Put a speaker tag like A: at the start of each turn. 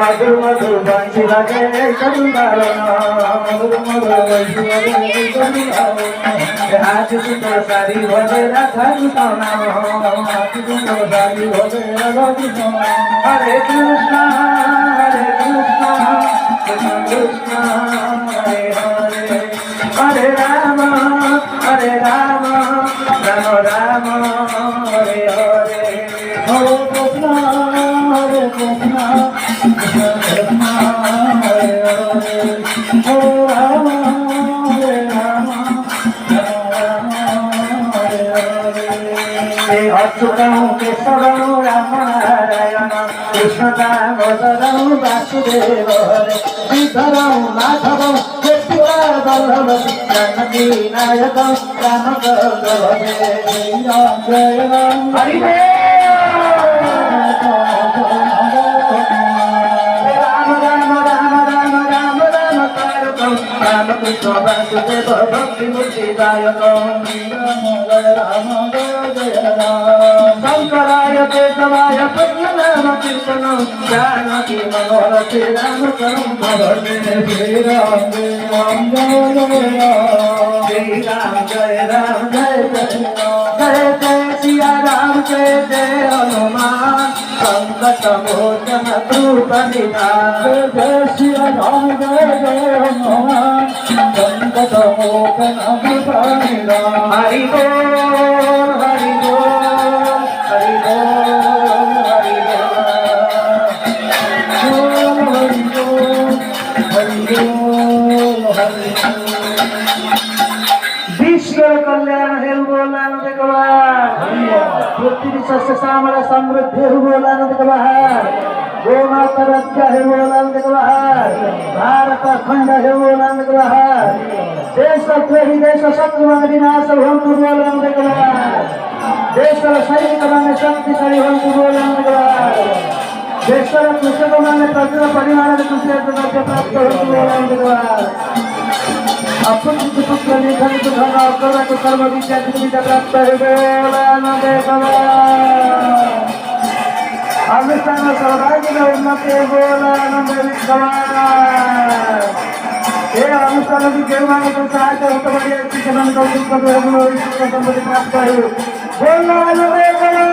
A: मधुर मधुर बंसी लगे आज सुंदर सारी भजेरा थारू हरे कृष्ण हरे कृष्ण कृष्ण कृष्ण हरे हरे हरे राम राम राम हरे हरे हरे कृष्ण कृष्ण कृष्ण हरे हरे हरे राम राम राम हरे हरे अच्युतं केशवं राम नारायण कृष्ण दामोदरं वासुदेव हरे श्रीधरं माधवं वल्लभ जानकी नायकं रामचन्द्र हरे जय राम हरि रामकृष्ण वासुदेव भक्ति मुक्तिदायकं राम जय राम शंकराय केशवाय पद्मनाभ कीर्तनं जानकी मनोहर श्रीरामचन्द्रं भजे श्री राम जय राम जय राम जय जय सिया राम जय जय हनुमान संकट मोचन कृप निधान जय सिया राम जय जय हनुमान संकट मोचन कृप निधान हरि बोल हरि बोल हरि बोल हरि बोल हरि बोल हरि बोल विश्व कल्याण हे बोलान भगवान पृथ्वी सस्य श्यामल समृद्धि हे बोलान भगवान गोमाता रक्षा हे बोलान भगवान भारत खंड हे बोलान भगवान देश द्रोही देश शत्रु विनाश होन्तु बोलान भगवान देश सैनिक माने शक्तिशाली होन्तु बोलान भगवान देश कृषक माने प्रचुर परिमाण कृषि प्राप्त होन्तु बोलान भगवान अपृथ्वी पुत्र निधन धन अकर्म कर्म विद्या विद्या प्राप्त हे बोलान भगवान अनुष्ठान सौभाग्य उन्नति बोलान भगवान हे अनुष्ठान की केवल को सहायता उत्तम संबंध प्राप्त हे बोलान भगवान